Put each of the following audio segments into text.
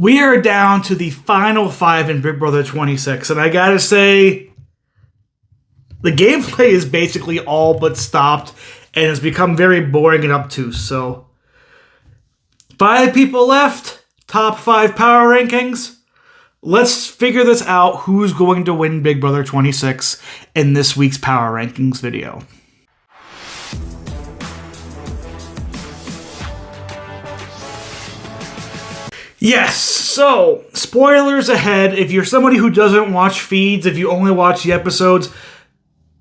We are down to the final 5 in Big Brother 26, and I gotta say, the gameplay is basically all but stopped, and it's become very boring and obtuse. So, 5 people left, top 5 power rankings. Let's figure this out, who's going to win Big Brother 26 in this week's power rankings video. Yes, so, spoilers ahead. If you're somebody who doesn't watch feeds, if you only watch the episodes,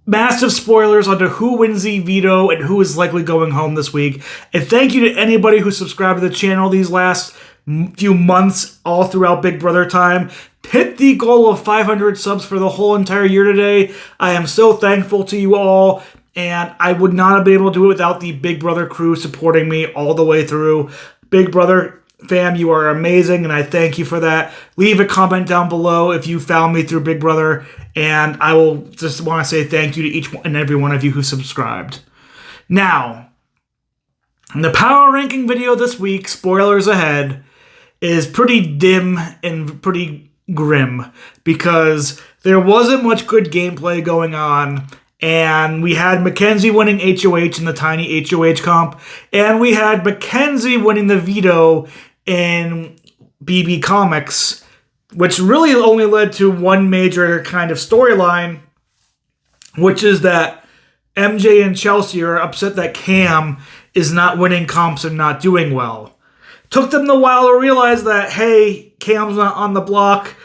massive spoilers onto who wins the veto and who is likely going home this week. And thank you to anybody who subscribed to the channel these last few months, all throughout Big Brother time. Hit the goal of 500 subs for the whole entire year today. I am so thankful to you all, and I would not have been able to do it without the Big Brother crew supporting me all the way through. Big Brother fam, you are amazing, and I thank you for that. Leave a comment down below if you found me through Big Brother, and I will just want to say thank you to each and every one of you who subscribed. Now, the power ranking video this week, spoilers ahead, is pretty dim and pretty grim because there wasn't much good gameplay going on. And we had Mackenzie winning HOH in the tiny HOH comp, and we had Mackenzie winning the veto in BB Comics, which really only led to one major kind of storyline, which is that MJ and Chelsea are upset that Cam is not winning comps and not doing well. Took them a while to realize that, hey, Cam's not on the block.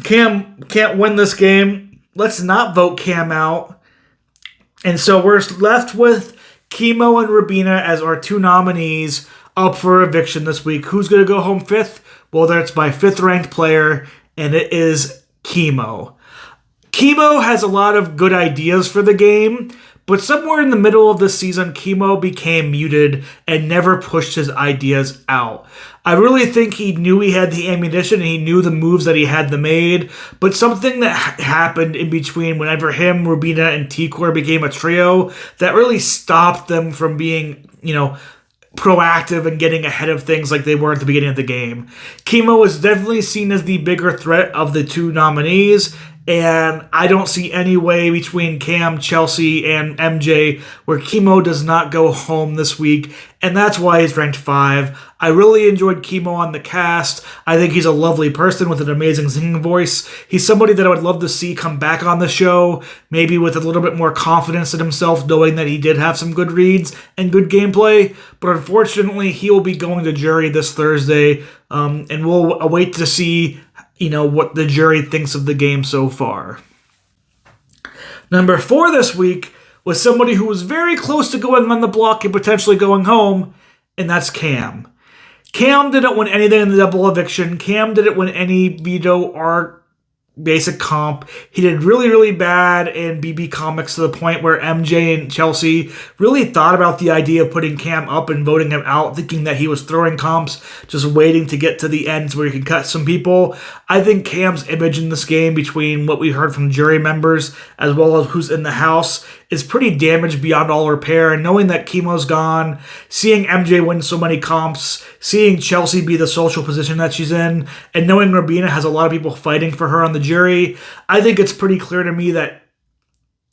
Cam can't win this game. Let's not vote Cam out. And so we're left with Chemo and Rubina as our 2 nominees up for eviction this week. Who's going to go home 5th? Well, that's my 5th ranked player, and it is Chemo. Chemo has a lot of good ideas for the game, but somewhere in the middle of the season, Chemo became muted and never pushed his ideas out. I really think he knew he had the ammunition and he knew the moves that he had to made, but something that happened in between whenever him, Rubina, and T-Core became a trio that really stopped them from being, proactive and getting ahead of things like they were at the beginning of the game. Chemo is definitely seen as the bigger threat of the 2 nominees, and I don't see any way between Cam, Chelsea, and MJ where Chemo does not go home this week, and that's why he's ranked 5. I really enjoyed Chemo on the cast. I think he's a lovely person with an amazing singing voice. He's somebody that I would love to see come back on the show, maybe with a little bit more confidence in himself, knowing that he did have some good reads and good gameplay, but unfortunately he will be going to jury this Thursday, and we'll await to see what the jury thinks of the game so far. Number 4 this week was somebody who was very close to going on the block and potentially going home, and that's Cam. Cam didn't win anything in the double eviction. Cam didn't win any veto or basic comp. He did really, really bad in BB Comics to the point where MJ and Chelsea really thought about the idea of putting Cam up and voting him out, thinking that he was throwing comps, just waiting to get to the ends where he can cut some people. I think Cam's image in this game, between what we heard from jury members as well as who's in the house, is pretty damaged beyond all repair. And knowing that Chemo's gone, seeing MJ win so many comps, seeing Chelsea be the social position that she's in, and knowing Rubina has a lot of people fighting for her on the jury, I think it's pretty clear to me that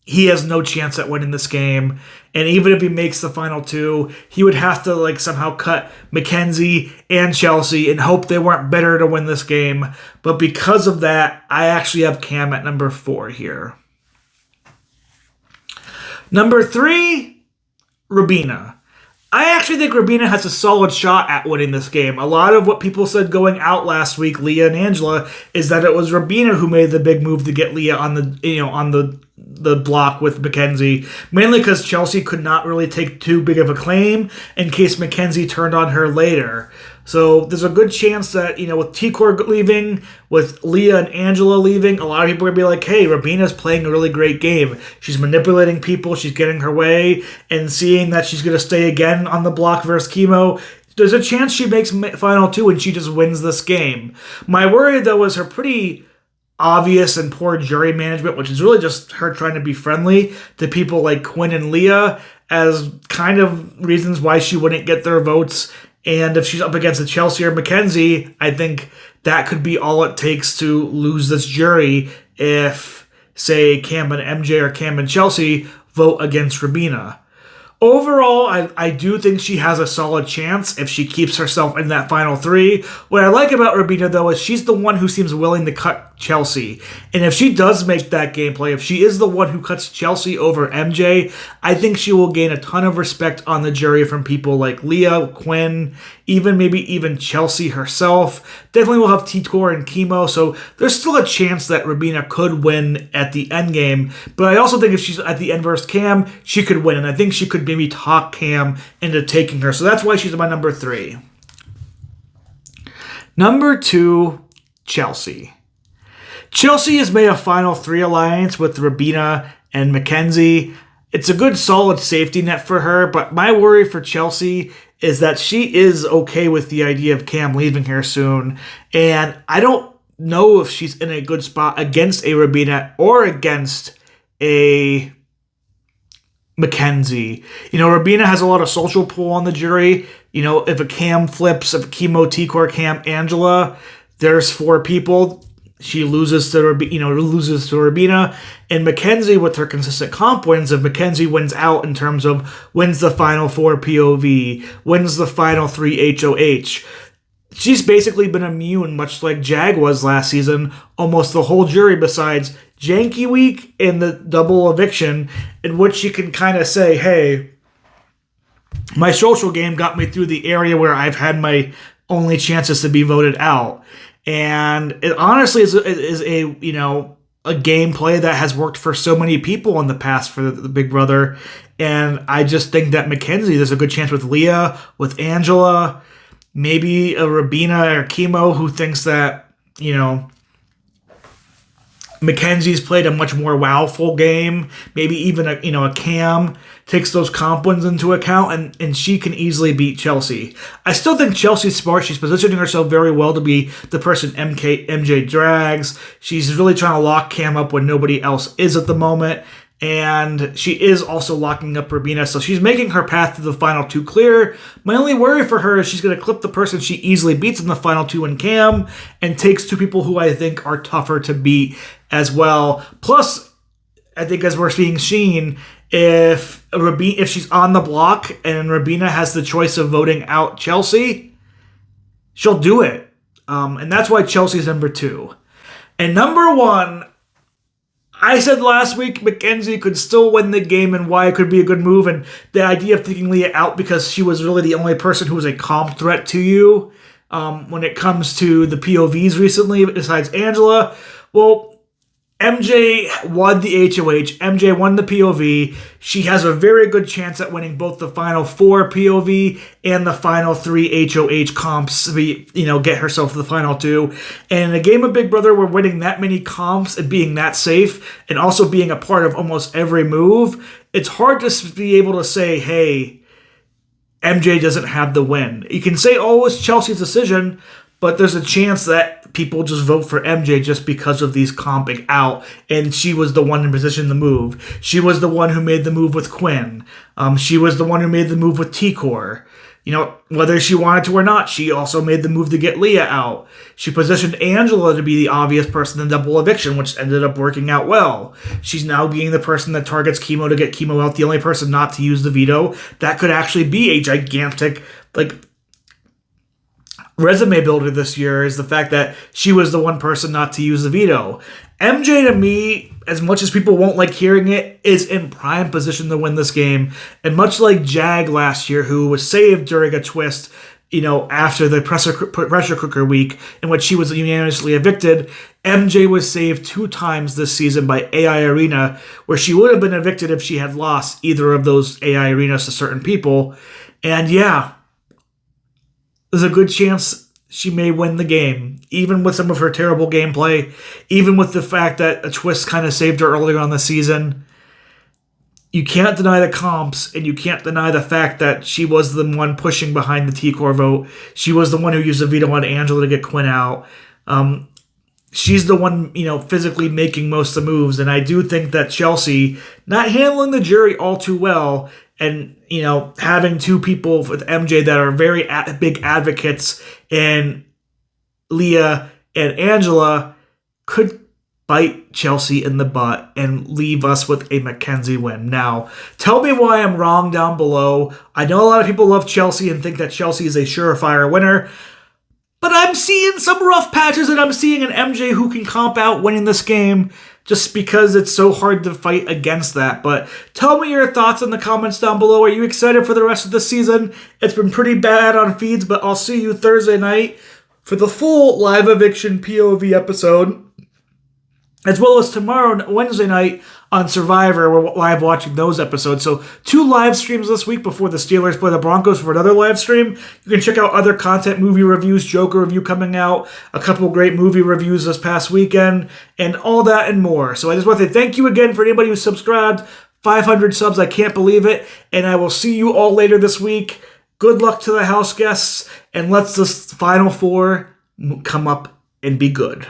he has no chance at winning this game. And even if he makes the final 2, he would have to somehow cut Mackenzie and Chelsea and hope they weren't better to win this game. But because of that, I actually have Cam at number 4 here. Number 3, Rubina. I actually think Rubina has a solid shot at winning this game. A lot of what people said going out last week, Leah and Angela, is that it was Rubina who made the big move to get Leah on the block with Mackenzie, mainly because Chelsea could not really take too big of a claim in case Mackenzie turned on her later. So there's a good chance that, with T-Core leaving, with Leah and Angela leaving, a lot of people are going to be like, hey, Rubina's playing a really great game. She's manipulating people, she's getting her way, and seeing that she's going to stay again on the block versus Chemo, there's a chance she makes final 2 and she just wins this game. My worry, though, is her pretty obvious and poor jury management, which is really just her trying to be friendly to people like Quinn and Leah as kind of reasons why she wouldn't get their votes And if she's up against a Chelsea or Mackenzie, I think that could be all it takes to lose this jury if, say, Cam and MJ or Cam and Chelsea vote against Rabina. Overall, I do think she has a solid chance if she keeps herself in that final three. What I like about Rabina, though, is she's the one who seems willing to cut Chelsea. And if she does make that gameplay, if she is the one who cuts Chelsea over MJ, I think she will gain a ton of respect on the jury from people like Leah, Quinn, maybe even Chelsea herself. Definitely will have T-Core and Chemo, so there's still a chance that Rabina could win at the end game. But I also think if she's at the end versus Cam, she could win, and I think she could maybe talk Cam into taking her. So that's why she's my number 3. Number 2, Chelsea. Chelsea has made a final 3 alliance with Rabina and Mackenzie. It's a good solid safety net for her, but my worry for Chelsea is that she is okay with the idea of Cam leaving here soon, and I don't know if she's in a good spot against a Rabina or against a Mackenzie. Rabina has a lot of social pull on the jury. If a Cam flips, if a Chemo, T-Core, Cam, Angela, there's 4 people. She loses to Rabina, and Mackenzie with her consistent comp wins. If Mackenzie wins out in terms of wins the final 4 POV, wins the final 3 HOH, she's basically been immune, much like Jag was last season, almost the whole jury besides Janky Week and the double eviction, in which she can kind of say, hey, my social game got me through the area where I've had my only chances to be voted out. And it honestly is a gameplay that has worked for so many people in the past for the Big Brother. And I just think that Mackenzie, there's a good chance with Leah, with Angela, maybe a Rabina or Chemo who thinks that, Mackenzie's played a much more wowful game. Maybe even a Cam takes those comp wins into account, and she can easily beat Chelsea. I still think Chelsea's smart. She's positioning herself very well to be the person MJ drags. She's really trying to lock Cam up when nobody else is at the moment. And she is also locking up Rabina, so she's making her path to the final 2 clear. My only worry for her is she's going to clip the person she easily beats in the final 2 in Cam, and takes 2 people who I think are tougher to beat as well. Plus, I think as we're seeing Sheen, if she's on the block and Rabina has the choice of voting out Chelsea, she'll do it. And that's why Chelsea's number 2. And number 1, I said last week Mackenzie could still win the game and why it could be a good move, and the idea of taking Leah out because she was really the only person who was a comp threat to you when it comes to the POVs recently, besides Angela. Well, MJ won the HOH. MJ won the POV. She has a very good chance at winning both the final 4 POV and the final 3 HOH comps to get herself to the final 2. And in a game of Big Brother, we're winning that many comps and being that safe and also being a part of almost every move. It's hard to be able to say, hey, MJ doesn't have the win. You can say, oh, it's Chelsea's decision, but there's a chance that people just vote for MJ just because of these comping out, and she was the one in position to move. She was the one who made the move with Quinn. She was the one who made the move with T-Core. Whether she wanted to or not, she also made the move to get Leah out. She positioned Angela to be the obvious person in double eviction, which ended up working out well. She's now being the person that targets Chemo to get Chemo out, the only person not to use the veto. That could actually be a gigantic, resume builder this year, is the fact that she was the one person not to use the veto. MJ, to me, as much as people won't like hearing it, is in prime position to win this game. And much like Jag last year, who was saved during a twist, after the pressure cooker week, in which she was unanimously evicted, MJ was saved 2 times this season by AI Arena, where she would have been evicted if she had lost either of those AI arenas to certain people. And yeah, there's a good chance she may win the game, even with some of her terrible gameplay, even with the fact that a twist kind of saved her earlier on the season. You can't deny the comps, and you can't deny the fact that she was the one pushing behind the T-Core vote. She was the one who used the veto on Angela to get Quinn out. she's the one, physically making most of the moves. And I do think that Chelsea, not handling the jury all too well, and, having two people with MJ that are very big advocates, and Leah and Angela, could bite Chelsea in the butt and leave us with a Mackenzie win. Now, tell me why I'm wrong down below. I know a lot of people love Chelsea and think that Chelsea is a surefire winner, but I'm seeing some rough patches, and I'm seeing an MJ who can comp out winning this game just because it's so hard to fight against that. But tell me your thoughts in the comments down below. Are you excited for the rest of the season? It's been pretty bad on feeds, but I'll see you Thursday night for the full live eviction POV episode, as well as tomorrow, Wednesday night, on Survivor. We're live watching those episodes. So 2 live streams this week before the Steelers play the Broncos for another live stream. You can check out other content, movie reviews, Joker review coming out, a couple great movie reviews this past weekend, and all that and more. So I just want to thank you again for anybody who subscribed. 500 subs, I can't believe it. And I will see you all later this week. Good luck to the house guests, and let's the Final Four come up and be good.